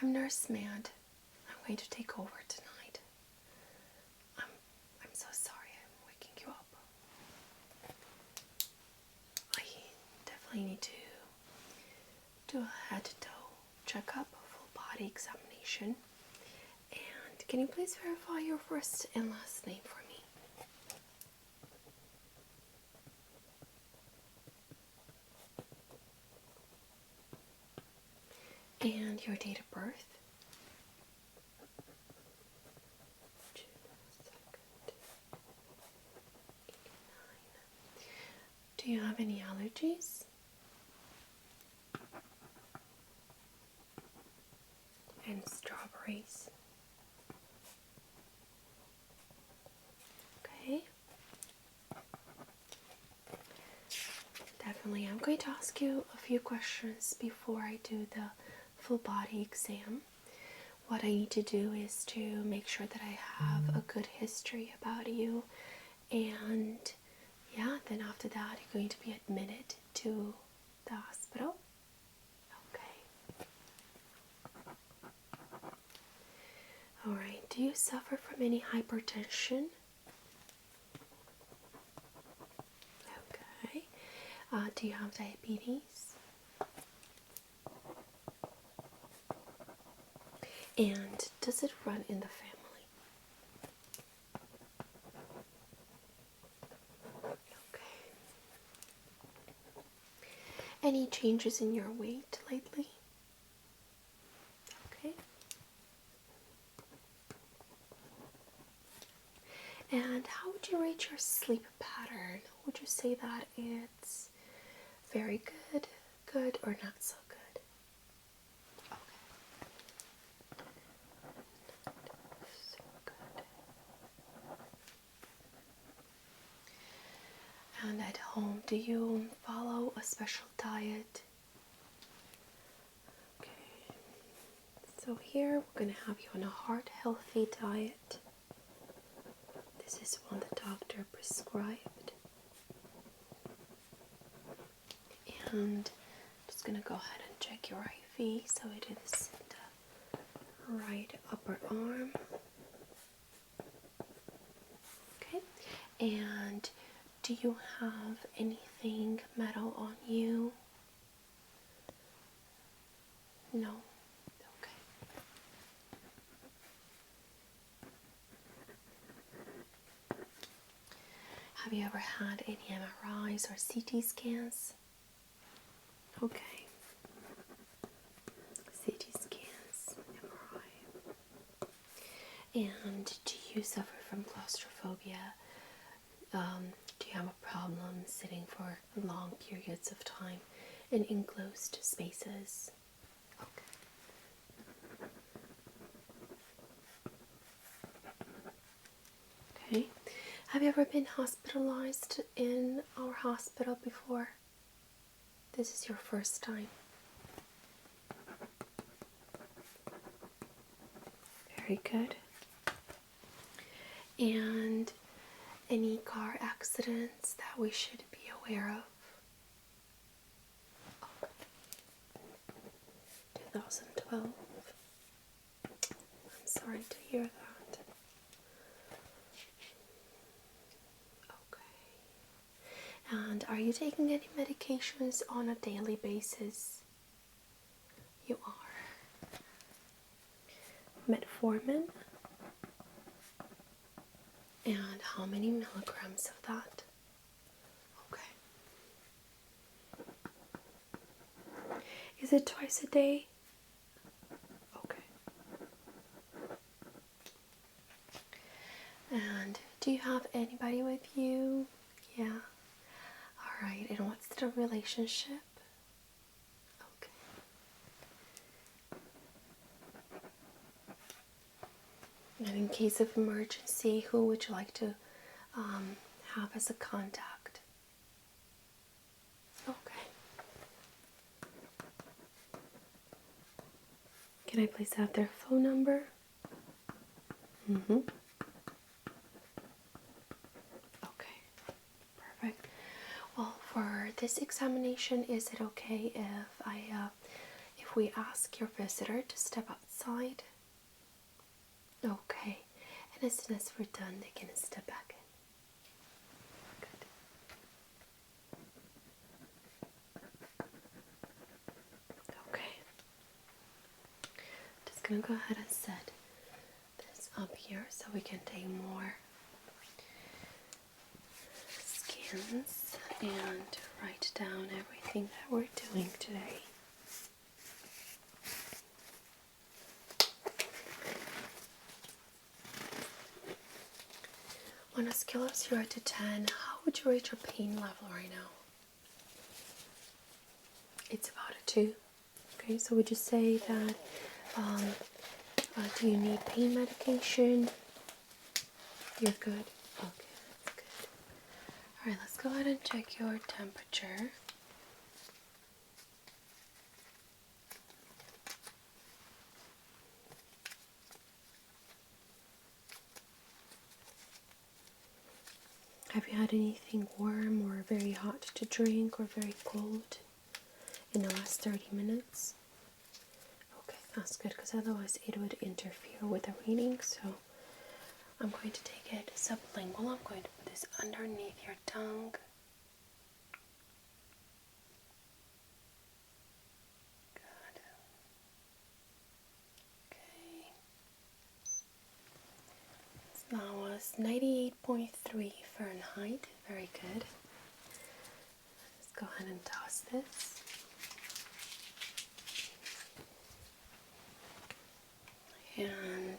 I'm Nurse Mad. I'm going to take over tonight. I'm so sorry I'm waking you up. I definitely need to do a head-to-toe checkup, a full body examination. And can you please verify your first and last name for me? And your date of birth? June 2nd, 89. Do you have any allergies? And strawberries. Okay. Definitely. I'm going to ask you a few questions before I do the full body exam. What I need to do is to make sure that I have a good history about you, and yeah, then after that you're going to be admitted to the hospital. Okay. Alright, do you suffer from any hypertension? Okay. Do you have diabetes? And does it run in the family? Okay. Any changes in your weight lately? Okay. And how would you rate your sleep pattern? Would you say that it's very good, good, or not so good? Okay. Not so good. And at home, do you follow a special diet? Okay. So here we're going to have you on a heart healthy diet. This is one the doctor prescribed. And I'm just going to go ahead and check your IV. So it is the right upper arm. Okay. And do you have anything metal on you? No. Okay. Have you ever had any MRIs or CT scans? Okay. CT scans, MRI. And do you suffer from claustrophobia? Do you have a problem sitting for long periods of time in enclosed spaces? Okay. Have you ever been hospitalized in our hospital before? This is your first time. Very good. And any car accidents that we should be aware of? Okay. 2012. I'm sorry to hear that. Okay. And are you taking any medications on a daily basis? You are. Metformin? And how many milligrams of that? Okay. Is it twice a day? Okay. And do you have anybody with you? Yeah. Alright, and what's the relationship? Okay. And in case of emergency, who would you like to have as a contact? Okay. Can I please have their phone number? Okay. Perfect. Well, for this examination, is it okay if we ask your visitor to step outside? Okay. And as soon as we're done, they can step back in. Good. Okay. Just gonna go ahead and set this up here so we can take more scans and write down everything that we're doing today. On a scale of 0 to 10, how would you rate your pain level right now? It's about a 2. Okay, so would you say that, do you need pain medication? You're good? Okay, that's good. Alright, let's go ahead and check your temperature. Have you had anything warm or very hot to drink or very cold in the last 30 minutes? Okay, that's good, because otherwise it would interfere with the reading. So I'm going to take it sublingual. I'm going to put this underneath your tongue. Good. Okay. So that was 98.3 Fahrenheit. Very good. Let's go ahead and toss this. And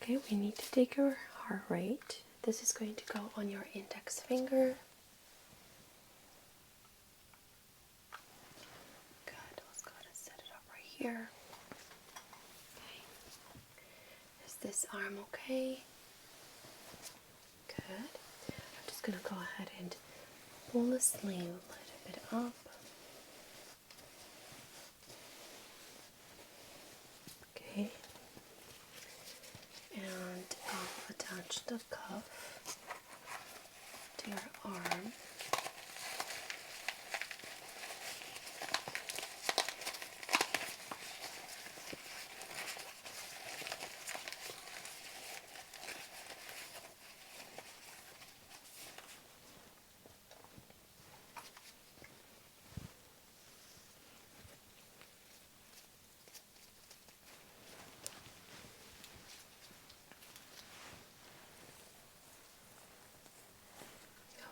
okay, we need to take your heart rate. This is going to go on your index finger. Good. Let's go ahead and set it up right here. Okay. Is this arm okay? Good. I'm just going to go ahead and pull the sleeve a little bit up. Okay. And I'll attach the cuff to your arm.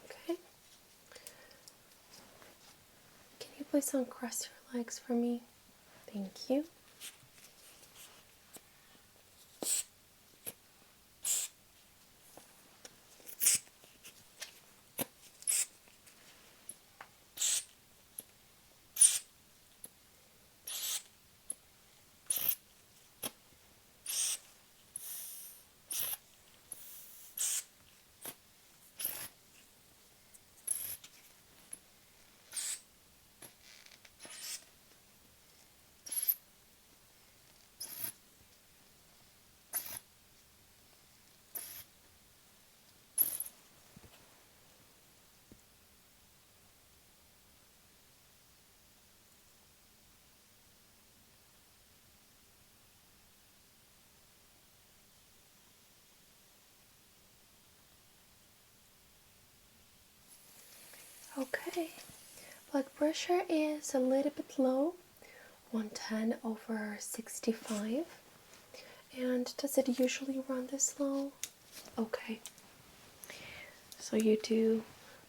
Okay. Can you please uncross your legs for me? Thank you. Okay, blood pressure is a little bit low, 110/65. And does it usually run this low? Okay, so you do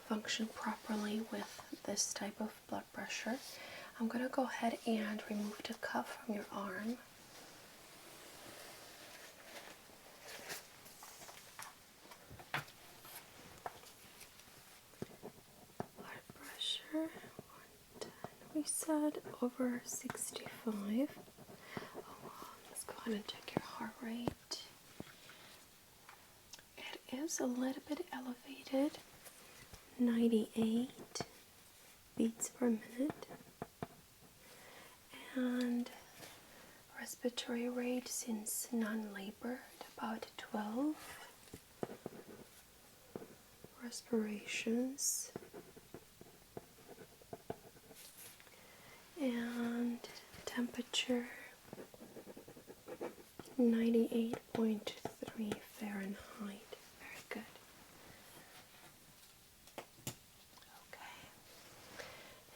function properly with this type of blood pressure. I'm going to go ahead and remove the cuff from your arm. Pressure 110, we said, over 65. Let's go ahead and check your heart rate. It is a little bit elevated, 98 beats per minute. And respiratory rate since non-labor at about 12 respirations. And temperature 98.3 Fahrenheit. Very good. Okay.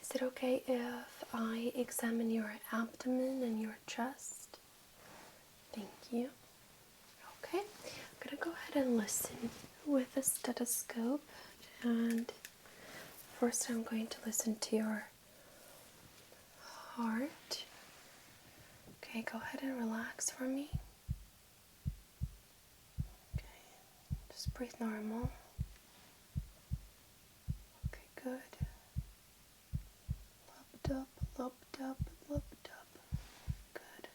Is it okay if I examine your abdomen and your chest? Thank you. Okay. I'm going to go ahead and listen with a stethoscope, and first I'm going to listen to your heart. Okay, go ahead and relax for me. Okay, just breathe normal. Okay, good. Lubbed up, lubbed up, lubbed up. Good.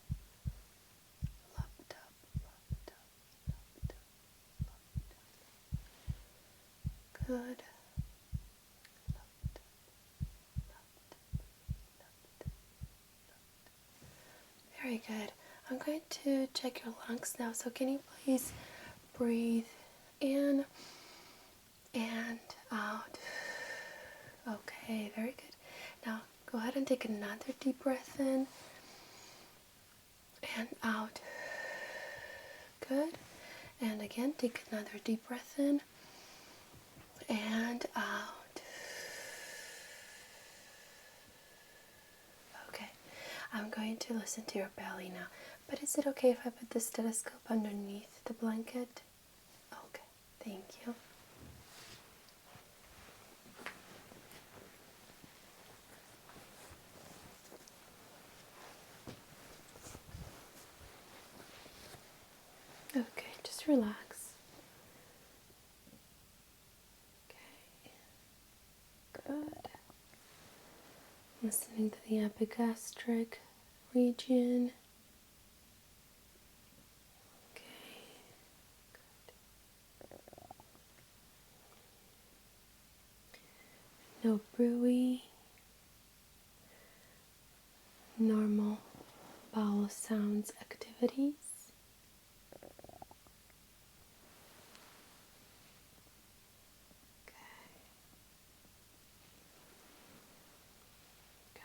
Lubbed up, lubbed up, lubbed up, lubbed up. Good. Very good. I'm going to check your lungs now, so can you please breathe in and out? Okay, very good. Now go ahead and take another deep breath in and out. Good. And again, take another deep breath in and out. Okay, I'm going to listen to your belly now. But is it okay if I put the stethoscope underneath the blanket? Okay, thank you. Okay, just relax. Okay, good. Listening to the epigastric region. Okay, good. No brewy. Normal bowel sounds activities.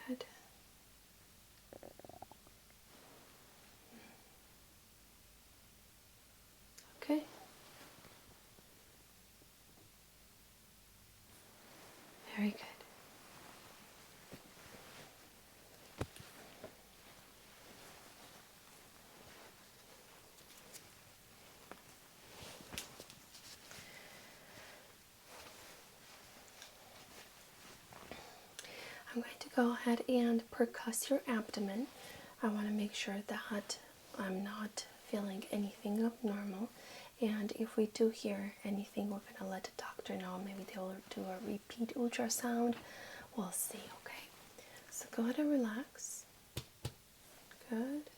Good. Okay. Very good. I'm going to go ahead and percuss your abdomen. I want to make sure that I'm not feeling anything abnormal. And if we do hear anything, we're going to let the doctor know. Maybe they'll do a repeat ultrasound. We'll see, okay? So go ahead and relax. Good.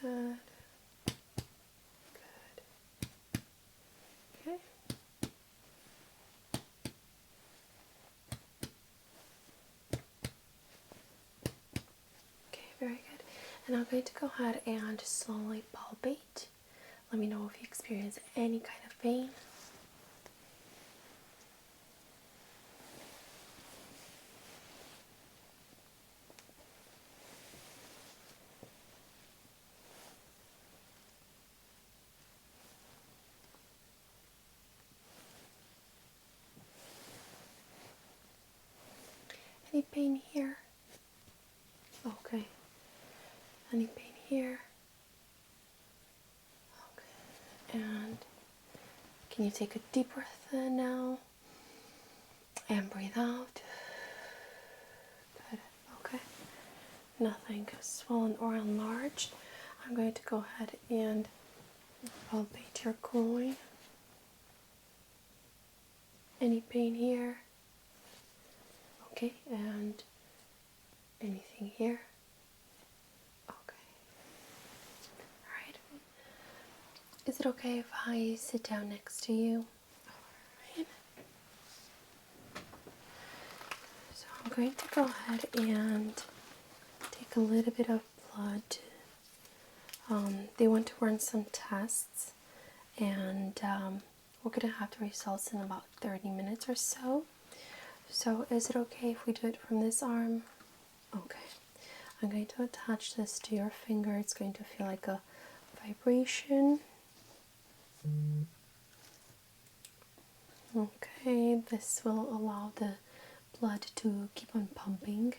Good. Good. Okay. Okay, very good. And I'm going to go ahead and slowly palpate. Let me know if you experience any kind of pain. Any pain here? Okay. Any pain here? Okay. And can you take a deep breath in now? And breathe out. Good. Okay. Nothing swollen or enlarged. I'm going to go ahead and palpate your groin. Any pain here? Okay. And anything here? Okay. Alright. Is it okay if I sit down next to you? Alright. So I'm going to go ahead and take a little bit of blood. They want to run some tests, and we're going to have the results in about 30 minutes or so. So is it okay if we do it from this arm? Okay. I'm going to attach this to your finger. It's going to feel like a vibration. Okay, this will allow the blood to keep on pumping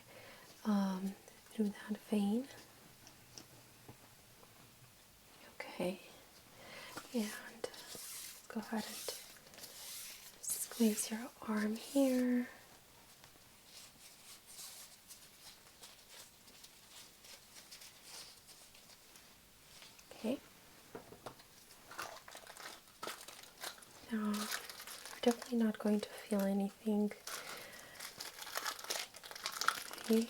through that vein. Okay, and go ahead and squeeze your arm here. Okay. Now, you're definitely not going to feel anything. Okay.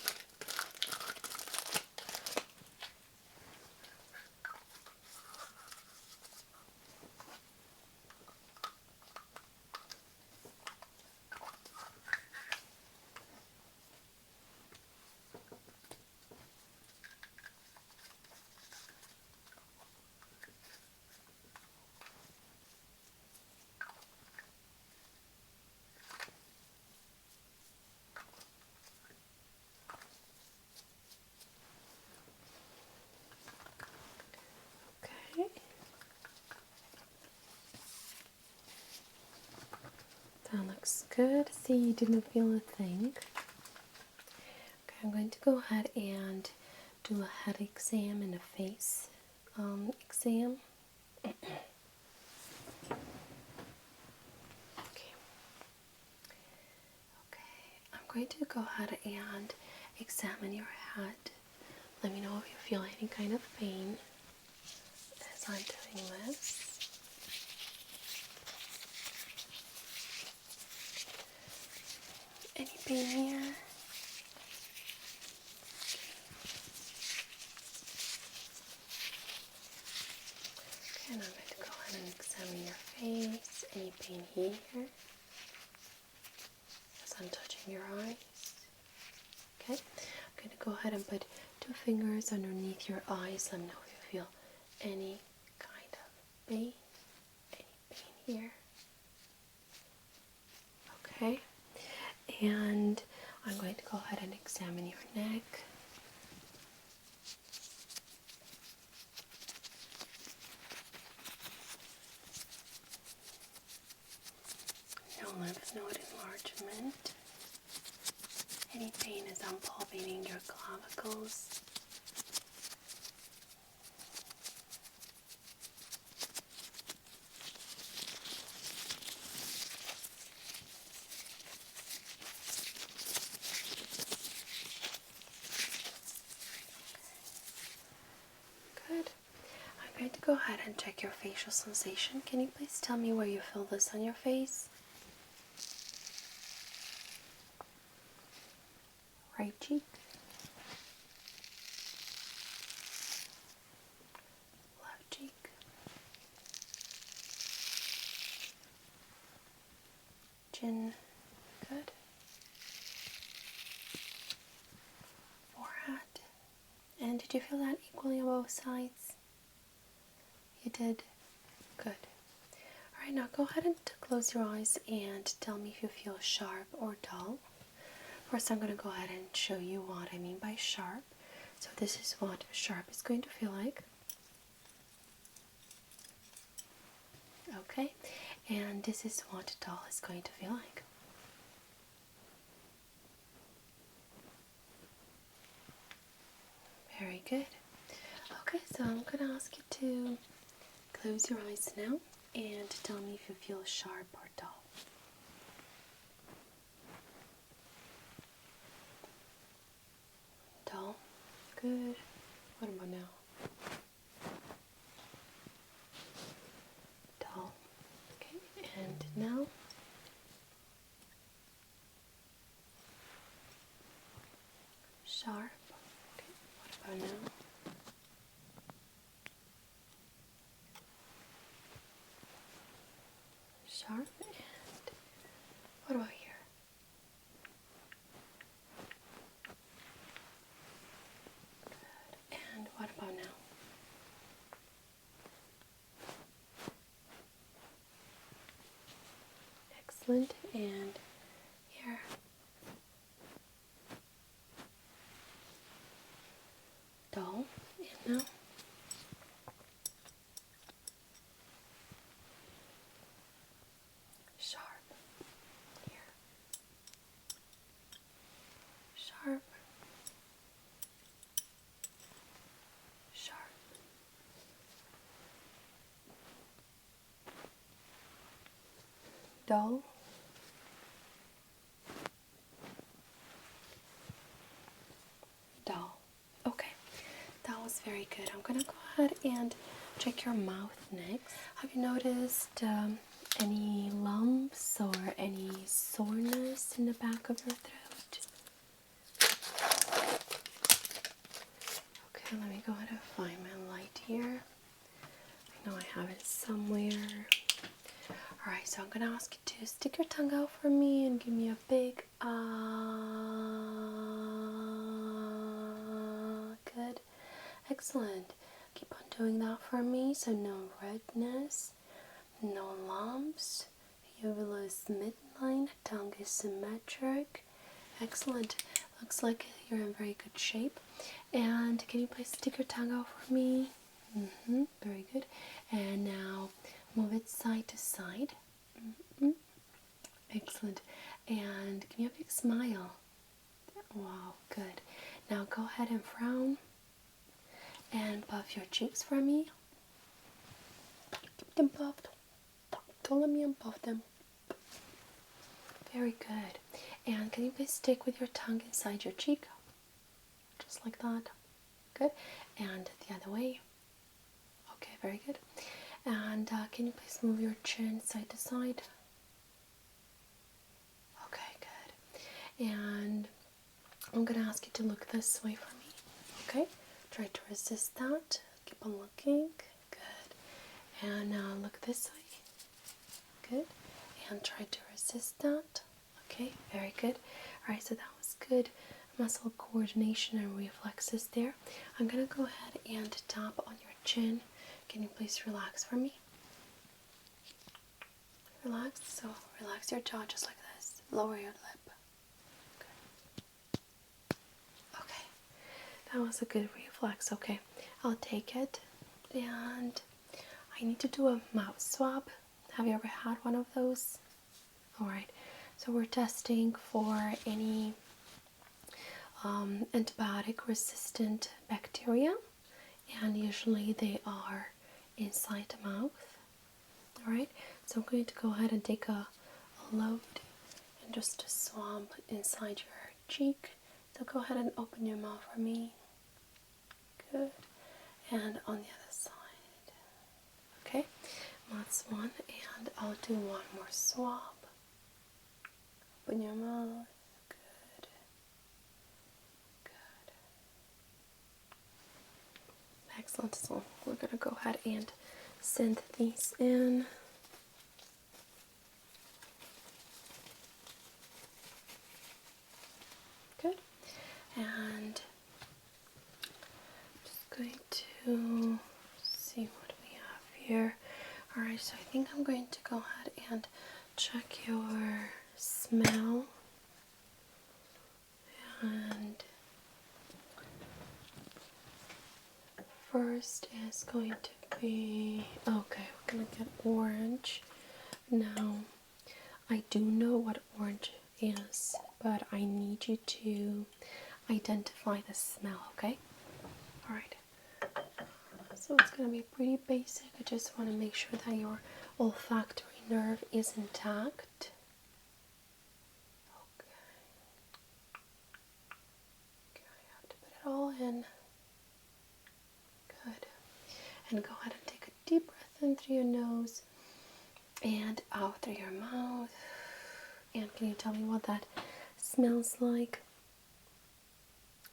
Okay. That looks good. See, you didn't feel a thing. Okay, I'm going to go ahead and do a head exam and a face exam. Okay. Okay, I'm going to go ahead and examine your head. Let me know if you feel any kind of pain as I'm doing this. Any pain here? Okay, and I'm going to go ahead and examine your face. Any pain here? As I'm touching your eyes. Okay, I'm going to go ahead and put 2 fingers underneath your eyes. Let me know if you feel any kind of pain. Any pain here? Okay, and I'm going to go ahead and examine your neck. No lymph node enlargement. Any pain as I'm palpating your clavicles. Good. I'm going to go ahead and check your facial sensation. Can you please tell me where you feel this on your face? Right cheek, left cheek, chin, good, forehead, and did you feel that equally on both sides? You did? Good. Alright, now go ahead and close your eyes and tell me if you feel sharp or dull. First, I'm going to go ahead and show you what I mean by sharp. So this is what sharp is going to feel like. Okay, and this is what dull is going to feel like. Very good. Okay, so I'm going to ask you to close your eyes now and tell me if you feel sharp or dull. Dull. Good. What about now? Dull. Okay, and now? Sharp. Okay, what about now? Sharp. And what about here? Good. And what about now? Excellent. And here. now. Sharp. Here. Sharp. Sharp. Dull. Dull. Okay, that was very good. I'm gonna go ahead and check your mouth next. Have you noticed any lumps or any soreness in the back of your throat? Okay, let me go ahead and find my light here. I know I have it somewhere. Alright, so I'm going to ask you to stick your tongue out for me and give me a big good. Excellent. Keep on doing that for me. So no redness, no lumps. Uvula is midline, tongue is symmetric. Excellent. Looks like you're in very good shape. And can you please stick your tongue out for me? Very good. And now move it side to side. Excellent. And give me a big smile. Wow, good. Now go ahead and frown and puff your cheeks for me. Keep them puffed. Don't let me unpuff them. Very good. And can you please stick with your tongue inside your cheek? Just like that. Good. And the other way. Okay, very good. And can you please move your chin side to side? Okay, good. And I'm going to ask you to look this way for me. Okay? Try to resist that. Keep on looking. Good. And now look this way. Good. And try to resist that. Okay, very good. Alright, so that was good muscle coordination and reflexes there. I'm going to go ahead and tap on your chin. Can you please relax for me? Relax. So relax your jaw just like this. Lower your lip. Good. Okay. That was a good reflex. Okay. I'll take it. And I need to do a mouth swab. Have you ever had one of those? Alright. So we're testing for any antibiotic resistant bacteria. And usually they are inside the mouth. Alright, so I'm going to go ahead and take a load and just swab inside your cheek. So go ahead and open your mouth for me. Good. And on the other side. Okay, that's one. And I'll do one more swab. Open your mouth. Good. Good. Excellent. So we're going to go ahead and send these in. Good. And just going to see what we have here. Alright, so I think I'm going to go ahead and check your smell. And first is going to be, okay, we're going to get orange. Now, I do know what orange is, but I need you to identify the smell, okay? Alright. So it's going to be pretty basic. I just want to make sure that your olfactory nerve is intact. Okay. Okay, I have to put it all in. Good. And go ahead and take a deep breath in through your nose and out through your mouth. And can you tell me what that smells like?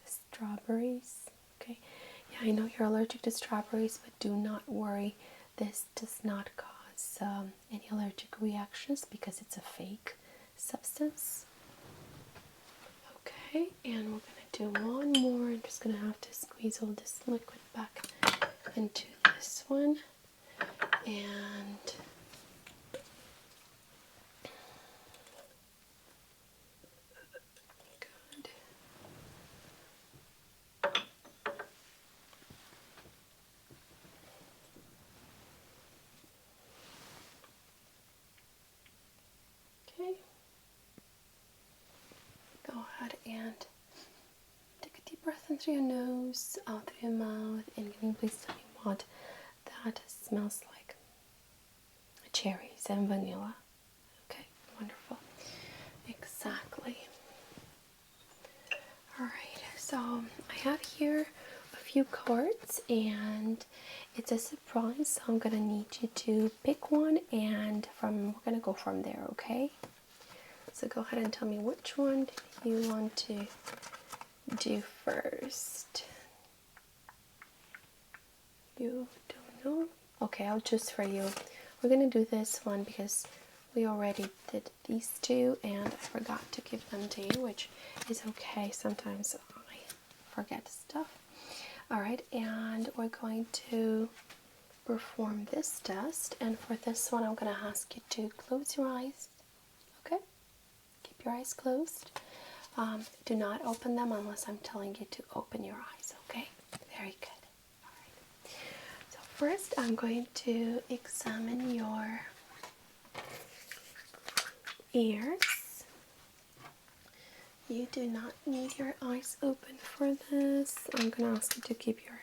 Strawberries. Okay. Yeah, I know you're allergic to strawberries, but do not worry. This does not cause any allergic reactions because it's a fake substance. Okay, and we're going to do one more. I'm just going to have to squeeze all this liquid back into this one. And good. Okay. Go ahead and take a deep breath in through your nose, out through your mouth, and can you please tell me what that smells like? Cherries and vanilla. Okay, wonderful. Exactly. Alright, so I have here a few cards and it's a surprise, so I'm gonna need you to pick one and we're gonna go from there, okay? So go ahead and tell me which one you want to do first. You don't know? Okay, I'll choose for you. We're gonna do this one because we already did these two and I forgot to give them to you, which is okay. Sometimes I forget stuff. Alright, and we're going to perform this test, and for this one I'm gonna ask you to close your eyes. Okay? Keep your eyes closed. Do not open them unless I'm telling you to open your eyes, okay? Very good. Alright. So first I'm going to examine your ears. You do not need your eyes open for this. I'm going to ask you to keep your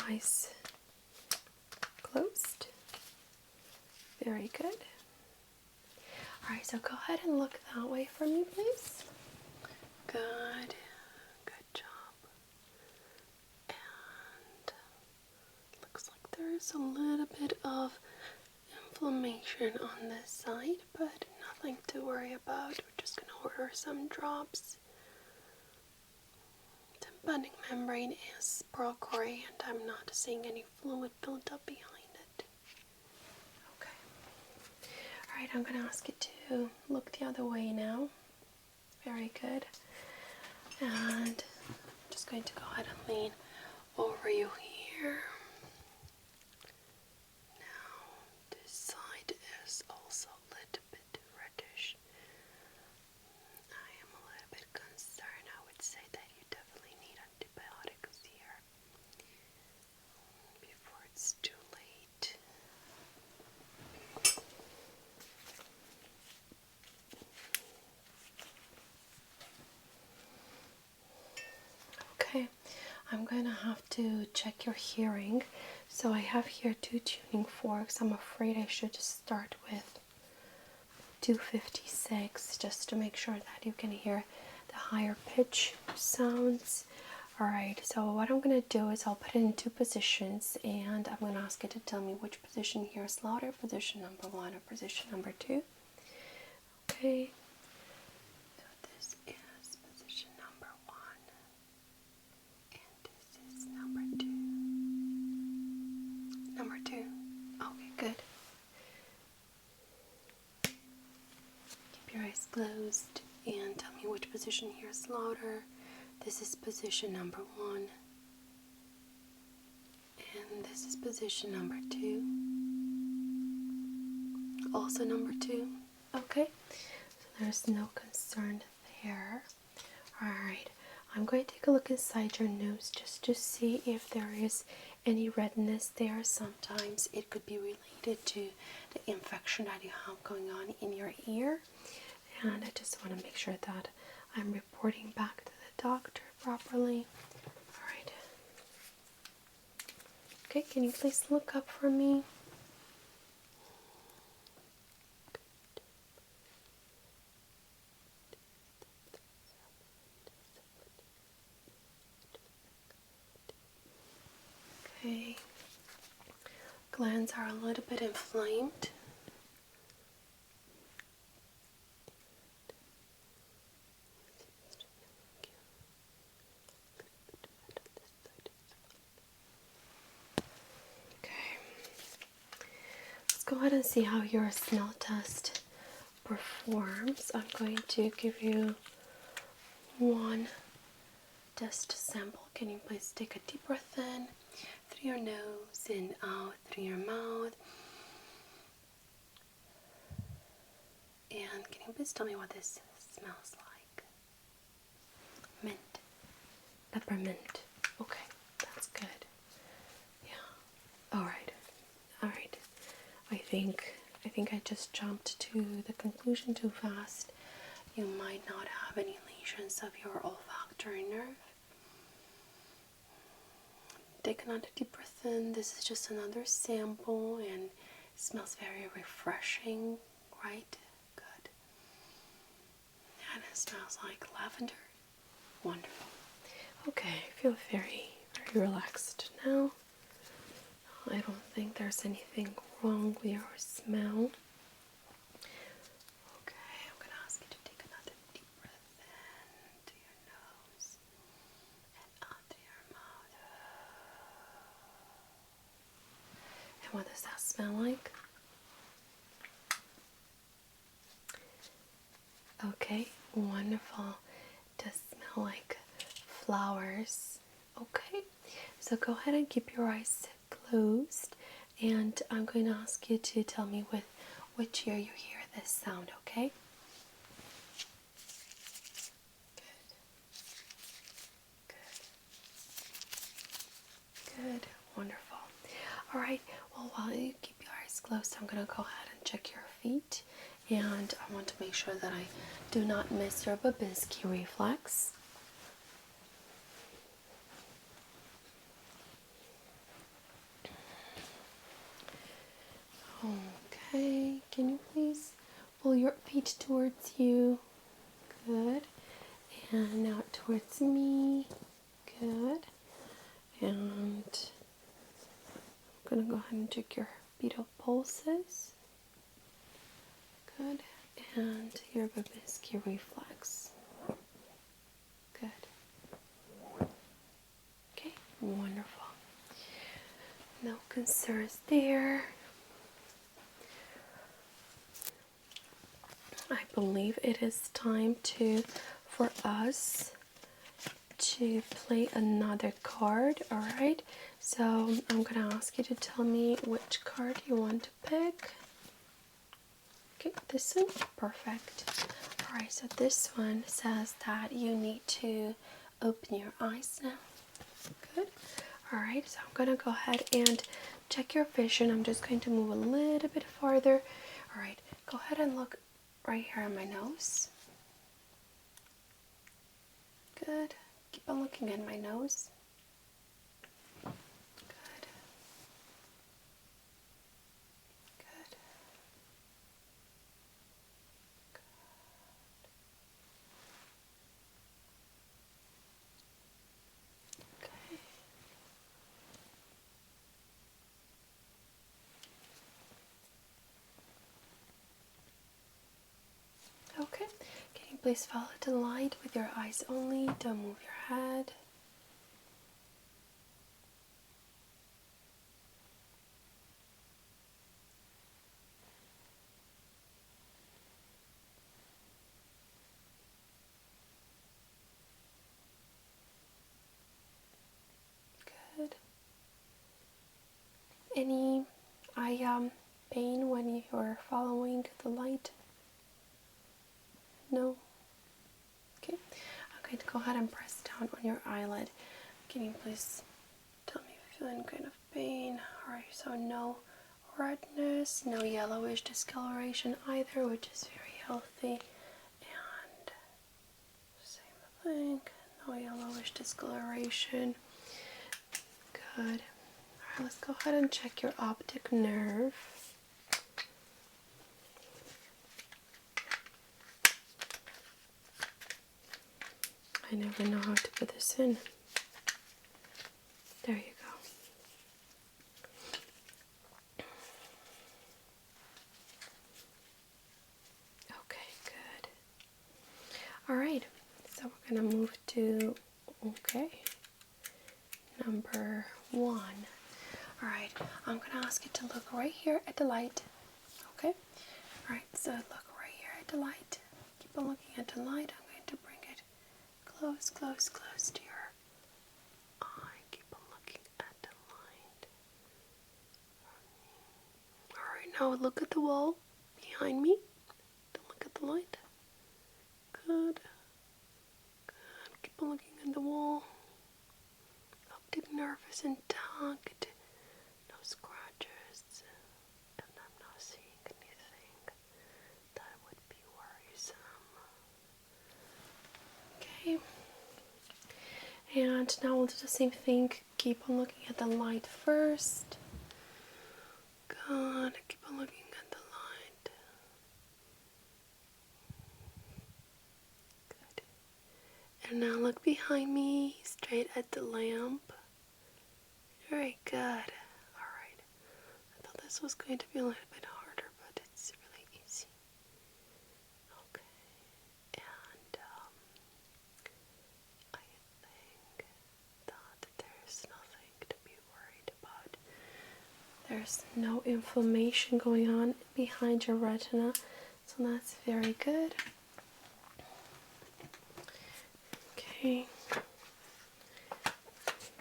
eyes closed. Very good. Alright, so go ahead and look that way for me, please. Good. Good job. And looks like there is a little bit of inflammation on this side, but nothing to worry about. We're just going to order some drops. The tympanic membrane is pro-gray and I'm not seeing any fluid built up behind it. Okay. Alright, I'm going to ask you to look the other way now. Very good. And I'm just going to go ahead and lean over you here. Now, this side is also a little bit reddish. I am a little bit concerned. I would say that you definitely need antibiotics here before it's too late. Okay, I'm going to have to check your hearing. So I have here 2 tuning forks. I'm afraid I should start with 256 just to make sure that you can hear the higher pitch sounds. Alright, so what I'm going to do is I'll put it in 2 positions and I'm going to ask you to tell me which position here is louder, position number 1 or position number 2. Okay, so this is position number 1 and this is number 2. Number 2. Okay, good. Keep your eyes closed and tell me which position here is louder. This is position number 1 and this is position number 2. Also number 2. Okay, so there's no concern there. Alright, I'm going to take a look inside your nose just to see if there is any redness there. Sometimes it could be related to the infection that you have going on in your ear, and I just want to make sure that I'm reporting back to the doctor properly. Alright. Okay, can you please look up for me? Okay. Glands are a little bit inflamed. Okay. Let's go ahead and see how your smell test performs. I'm going to give you one test sample. Can you please take a deep breath in through your nose and out through your mouth? And can you please tell me what this smells like? Mint. Peppermint. Okay, that's good. Yeah. Alright. Alright. I think think I just jumped to the conclusion too fast. You might not have any lesions of your olfactory nerve. Take another deep breath in. This is just another sample and it smells very refreshing, right? Good. And it smells like lavender. Wonderful. Okay, I feel very, very relaxed now. I don't think there's anything wrong with your smell. Okay, I'm going to ask you to take another deep breath in to your nose and out to your mouth. And what does that smell like? Okay, wonderful. It does smell like flowers. Okay, so go ahead and keep your eyes closed, and I'm going to ask you to tell me with which ear you hear this sound, okay? Good. Good. Wonderful. All right, well, while you keep your eyes closed, I'm going to go ahead and check your feet, and I want to make sure that I do not miss your Babinski reflex. Okay, can you please pull your feet towards you? Good. And now towards me. Good. And I'm going to go ahead and check your beetle pulses. Good. And your Babinski reflex. Good. Okay, wonderful. No concerns there. I believe it is time for us to play another card. All right, so I'm gonna ask you to tell me which card you want to pick. Okay, this one. Perfect. All right, so this one says that you need to open your eyes now. Good. All right, so I'm gonna go ahead and check your vision. I'm just going to move a little bit farther. All right, go ahead and look right here on my nose. Good. Keep on looking at my nose. Good. Good. Good. Okay. Okay. Can you please follow the light with your eyes only? Don't move your head. Good. Any eye pain when you're following the light? No? Okay. I'm going to go ahead and press down on your eyelid. Can you please tell me if you're feeling kind of pain? Alright, so no redness, no yellowish discoloration either, which is very healthy. And same thing, no yellowish discoloration. Good. Alright, let's go ahead and check your optic nerve. I never know how to put this in. There you go. Okay, good. Alright, so we're going to move to, number 1. Alright, I'm going to ask you to look right here at the light. Okay? Alright, so look right here at the light. Keep on looking at the light. I'm going to bring it close, close, close to your eye. Keep on looking at the light. Alright, now look at the wall behind me. Don't look at the light. Good. Good. Keep on looking at the wall. Optic nerve is intact. No scratches. And I'm not seeing anything. And now we'll do the same thing. Keep on looking at the light first. Good. Keep on looking at the light. Good. And now look behind me, straight at the lamp. Very good. Alright. I thought this was going to be a little bit harder, but it's really easy. Okay. And I think that there's nothing to be worried about. There's no inflammation going on behind your retina, so that's very good. Okay.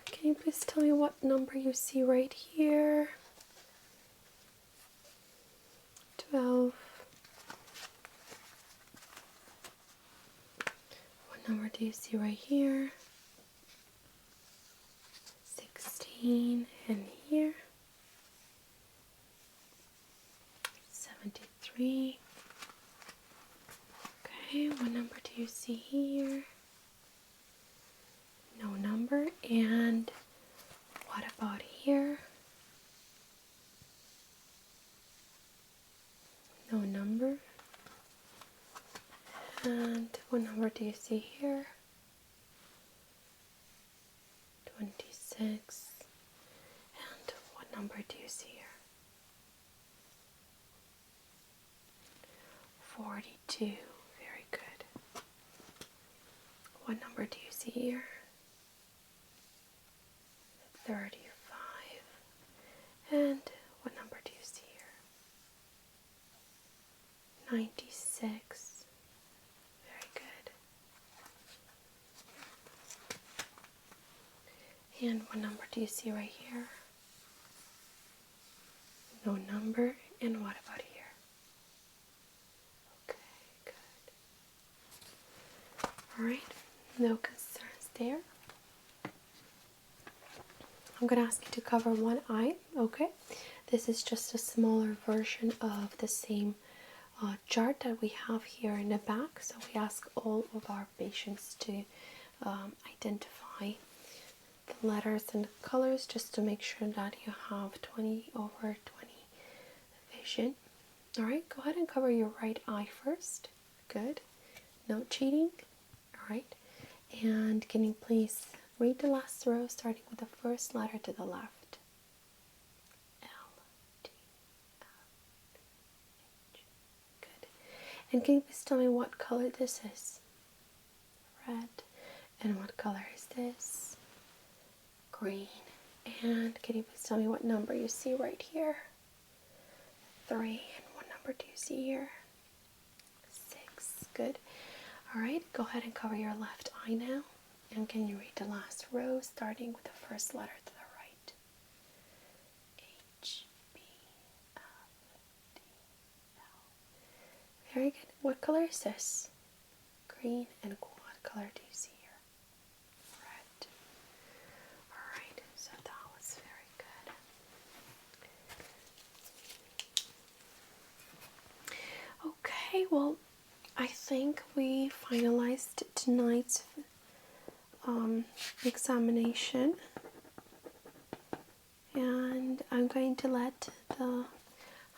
Can you please tell me what number you see right here? 12. What number do you see right here? 16. And here? 73. Okay, what number do you see here? No number. And what about here? No number. And what number do you see here? 26. And what number do you see here? 42. Very good. What number do you see here? 35. And what number do you see here? 96. Very good. And what number do you see right here? No number. And what about here? Okay, good. Alright, no concerns there. I'm going to ask you to cover one eye, okay? This is just a smaller version of the same chart that we have here in the back. So we ask all of our patients to identify the letters and the colors just to make sure that you have 20/20 vision. Alright, go ahead and cover your right eye first. Good. No cheating. Alright. And can you please read the last row starting with the first letter to the left? L, T, L, H. Good. And can you please tell me what color this is? Red. And what color is this? Green. And can you please tell me what number you see right here? 3. And what number do you see here? 6. Good. Alright, go ahead and cover your left eye now. And can you read the last row starting with the first letter to the right? H, B, F, D, L. Very good. What color is this? Green. And what color do you see here? Red. Alright, so that was very good. Okay, well, I think we finalized tonight's examination, and I'm going to let the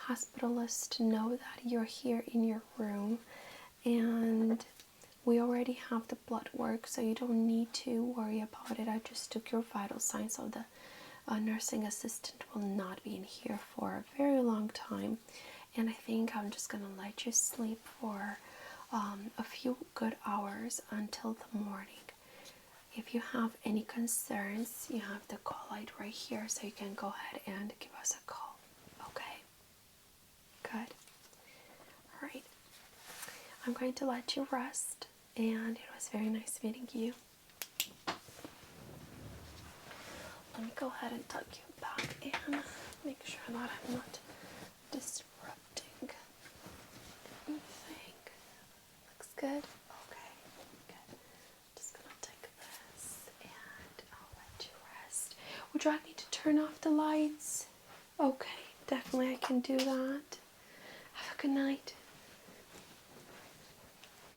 hospitalist know that you're here in your room, and we already have the blood work, so you don't need to worry about it. I just took your vital signs, so the nursing assistant will not be in here for a very long time, and I think I'm just gonna let you sleep for a few good hours until the morning. If you have any concerns, you have the call light right here, so you can go ahead and give us a call. Okay? Good. Alright. I'm going to let you rest, and it was very nice meeting you. Let me go ahead and tuck you back and make sure that I'm not disrupting anything. Looks good? Okay, good. Just gonna take this and I'll let you rest. Would you like me to turn off the lights? Okay, definitely I can do that. Have a good night.